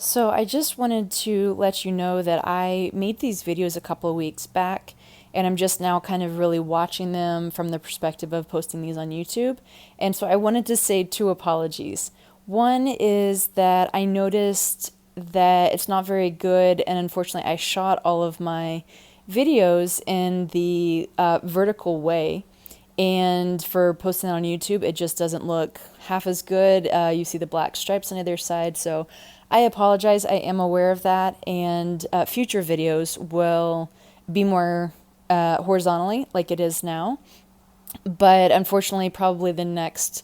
So I just wanted to let you know that I made these videos a couple of weeks back, and I'm just now kind of really watching them from the perspective of posting these on YouTube. And so I wanted to say two apologies. One is that I noticed that it's not very good, and unfortunately I shot all of my videos in the vertical way. And for posting it on YouTube, it just doesn't look half as good. You see the black stripes on either side. So I apologize. I am aware of that. And future videos will be more horizontally like it is now. But unfortunately, probably the next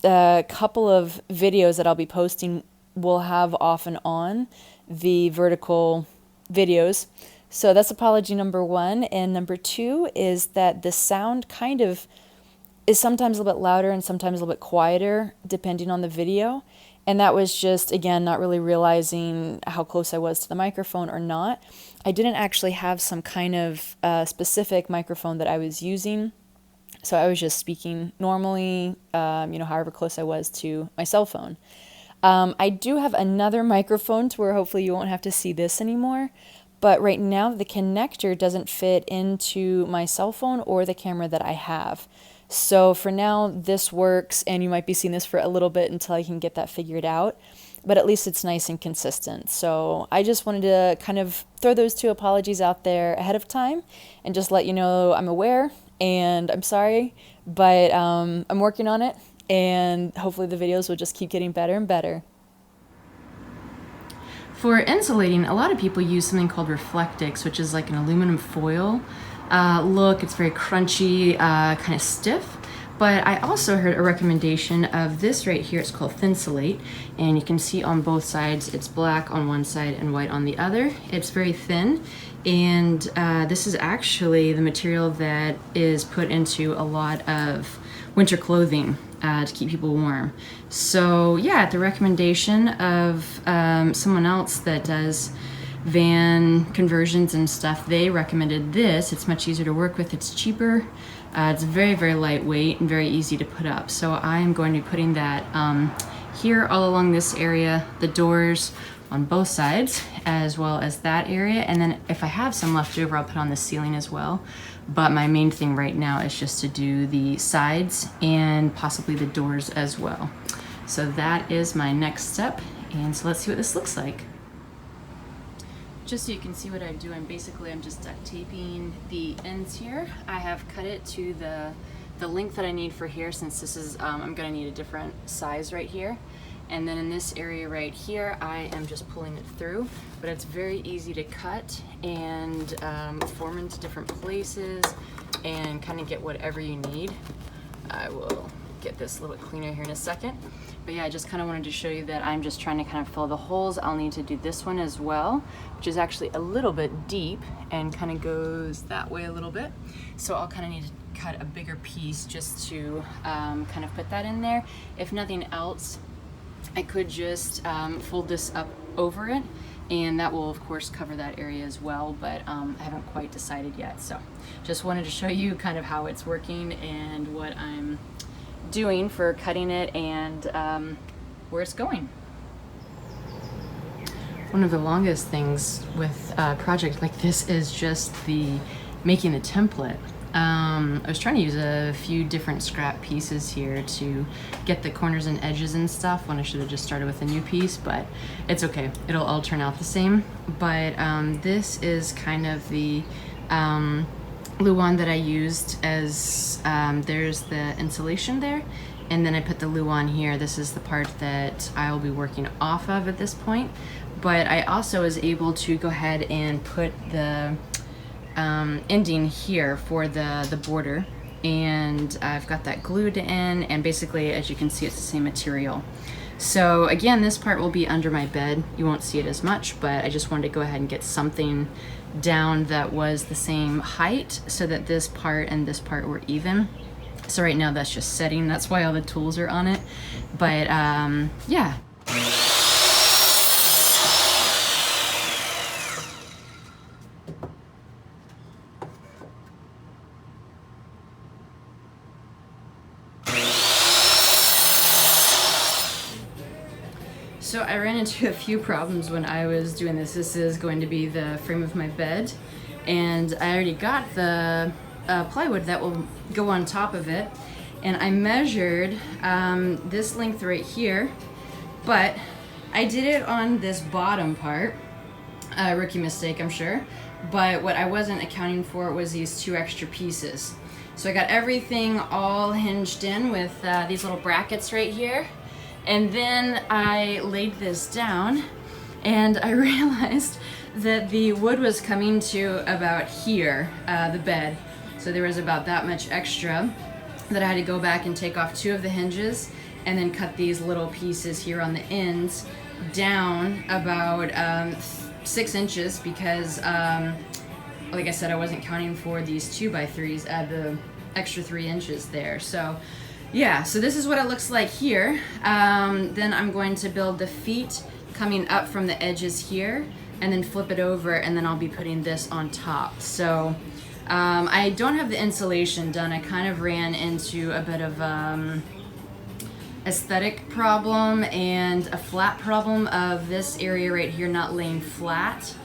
couple of videos that I'll be posting will have off and on the vertical videos. So that's apology number one. And number two is that the sound kind of is sometimes a little bit louder and sometimes a little bit quieter depending on the video. And that was just, again, not really realizing how close I was to the microphone or not. I didn't actually have some kind of specific microphone that I was using. So I was just speaking normally, however close I was to my cell phone. I do have another microphone to where hopefully you won't have to see this anymore. But right now the connector doesn't fit into my cell phone or the camera that I have. So for now this works, and you might be seeing this for a little bit until I can get that figured out. But at least it's nice and consistent. So I just wanted to kind of throw those two apologies out there ahead of time and just let you know I'm aware and I'm sorry, but I'm working on it, and hopefully the videos will just keep getting better and better. For insulating, a lot of people use something called Reflectix, which is like an aluminum foil look. It's very crunchy, kind of stiff. But I also heard a recommendation of this right here. It's called Thinsulate, and you can see on both sides it's black on one side and white on the other. It's very thin, and this is actually the material that is put into a lot of winter clothing to keep people warm. So yeah, at the recommendation of someone else that does van conversions and stuff, they recommended this. It's much easier to work with, it's cheaper, it's very, very lightweight and very easy to put up. So I'm going to be putting that here all along this area, the doors on both sides, as well as that area. And then if I have some left over, I'll put on the ceiling as well. But my main thing right now is just to do the sides and possibly the doors as well. So that is my next step. And so let's see what this looks like. Just so you can see what I'm doing, basically I'm just duct taping the ends here. I have cut it to the length that I need for here, since this is, I'm gonna need a different size right here. And then in this area right here, I am just pulling it through, but it's very easy to cut and form into different places and kind of get whatever you need. I will get this a little bit cleaner here in a second. But yeah, I just kind of wanted to show you that I'm just trying to kind of fill the holes. I'll need to do this one as well, which is actually a little bit deep and kind of goes that way a little bit. So I'll kind of need to cut a bigger piece just to kind of put that in there. If nothing else, I could just fold this up over it, and that will of course cover that area as well, but I haven't quite decided yet. So just wanted to show you kind of how it's working and what I'm doing for cutting it and where it's going. One of the longest things with a project like this is just making the template. I was trying to use a few different scrap pieces here to get the corners and edges and stuff when I should have just started with a new piece, but it's okay. It'll all turn out the same. But this is kind of the Luan that I used as, there's the insulation there, and then I put the Luan here. This is the part that I'll be working off of at this point. But I also was able to go ahead and put the ending here for the border, and I've got that glued in, and basically as you can see it's the same material. So again, this part will be under my bed. You won't see it as much, but I just wanted to go ahead and get something down that was the same height so that this part and this part were even. So right now that's just setting, that's why all the tools are on it. But yeah. So I ran into a few problems when I was doing this. This is going to be the frame of my bed, and I already got the plywood that will go on top of it, and I measured this length right here, but I did it on this bottom part. Rookie mistake, I'm sure, but what I wasn't accounting for was these 2 extra pieces. So I got everything all hinged in with these little brackets right here. And then I laid this down and I realized that the wood was coming to about here, the bed. So there was about that much extra that I had to go back and take off 2 of the hinges and then cut these little pieces here on the ends down about 6 inches because, like I said, I wasn't counting for these 2x3s, add the extra 3 inches there. So yeah, so this is what it looks like here. Then I'm going to build the feet coming up from the edges here and then flip it over, and then I'll be putting this on top. So I don't have the insulation done. I kind of ran into a bit of aesthetic problem and a flat problem of this area right here not laying flat.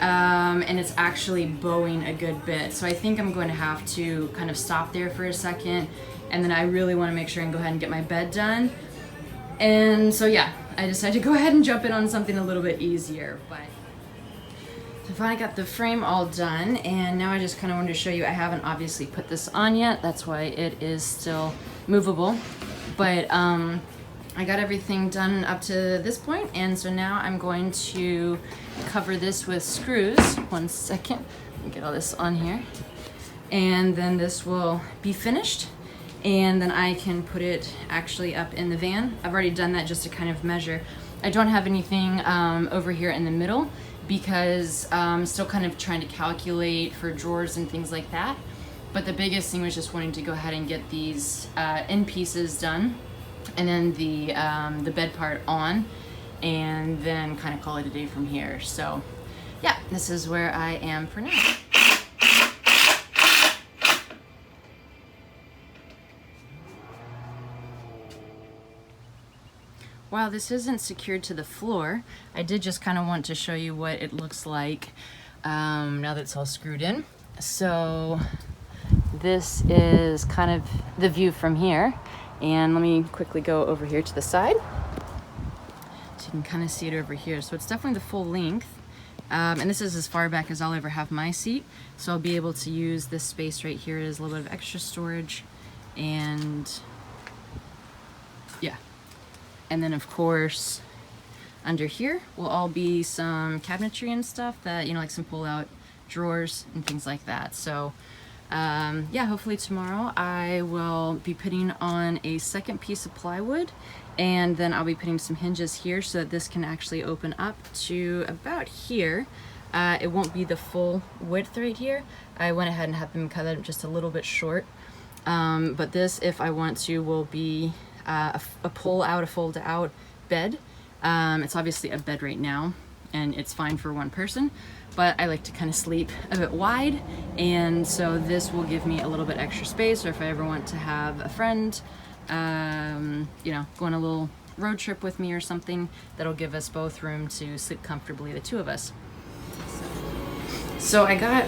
And it's actually bowing a good bit. So I think I'm going to have to kind of stop there for a second, and then I really want to make sure and go ahead and get my bed done. And so yeah, I decided to go ahead and jump in on something a little bit easier. But so finally got the frame all done, and now I just kind of wanted to show you, I haven't obviously put this on yet, that's why it is still movable. But I got everything done up to this point, and so now I'm going to cover this with screws. One second, let me get all this on here. And then this will be finished, and then I can put it actually up in the van. I've already done that just to kind of measure. I don't have anything over here in the middle because I'm still kind of trying to calculate for drawers and things like that. But the biggest thing was just wanting to go ahead and get these end pieces done, and then the bed part on, and then kind of call it a day from here. So yeah, this is where I am for now. While this isn't secured to the floor, I did just kind of want to show you what it looks like now that it's all screwed in. So this is kind of the view from here, and let me quickly go over here to the side so you can kind of see it over here. So it's definitely the full length, and this is as far back as I'll ever have my seat, so I'll be able to use this space right here as a little bit of extra storage. And yeah, and then of course under here will all be some cabinetry and stuff that, you know, like some pull out drawers and things like that. So yeah, hopefully tomorrow I will be putting on a second piece of plywood, and then I'll be putting some hinges here so that this can actually open up to about here. It won't be the full width right here. I went ahead and had them cut it just a little bit short. But this, if I want to, will be a pull out, a fold out bed. It's obviously a bed right now, and it's fine for one person, but I like to kind of sleep a bit wide, and so this will give me a little bit extra space, or if I ever want to have a friend, you know, go on a little road trip with me or something, that'll give us both room to sleep comfortably, the 2 of us. So I got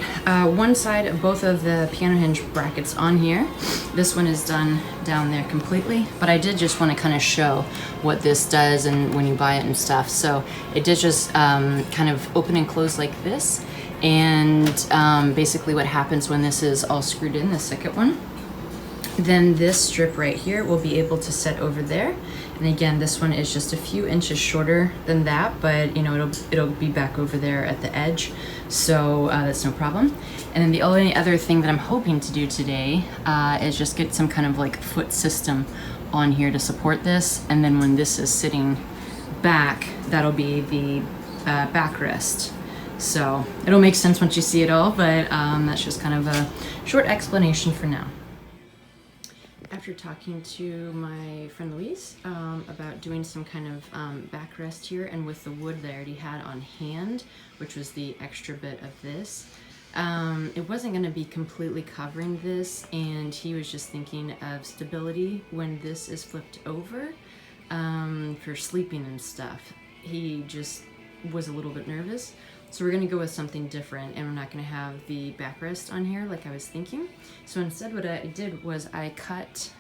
one side of both of the piano hinge brackets on here. This one is done down there completely, but I did just want to kind of show what this does and when you buy it and stuff. So it did just kind of open and close like this, and basically what happens when this is all screwed in, the second one, then this strip right here will be able to set over there. And again, this one is just a few inches shorter than that, but you know, it'll be back over there at the edge, so that's no problem. And then the only other thing that I'm hoping to do today is just get some kind of like foot system on here to support this, and then when this is sitting back, that'll be the backrest. So it'll make sense once you see it all, but that's just kind of a short explanation for now. After talking to my friend Louise about doing some kind of backrest here, and with the wood that I already had on hand, which was the extra bit of this, it wasn't going to be completely covering this, and he was just thinking of stability when this is flipped over. for sleeping and stuff. He just was a little bit nervous. So we're gonna go with something different, and we're not gonna have the backrest on here like I was thinking. So instead what I did was I cut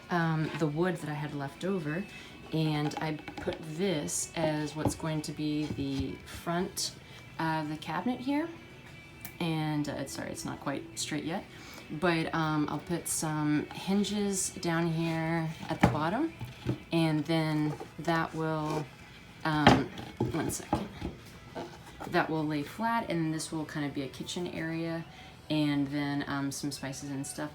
the wood that I had left over, and I put this as what's going to be the front of the cabinet here. And sorry, it's not quite straight yet, but I'll put some hinges down here at the bottom, and then that will, one second, that will lay flat, and this will kind of be a kitchen area, and then some spices and stuff.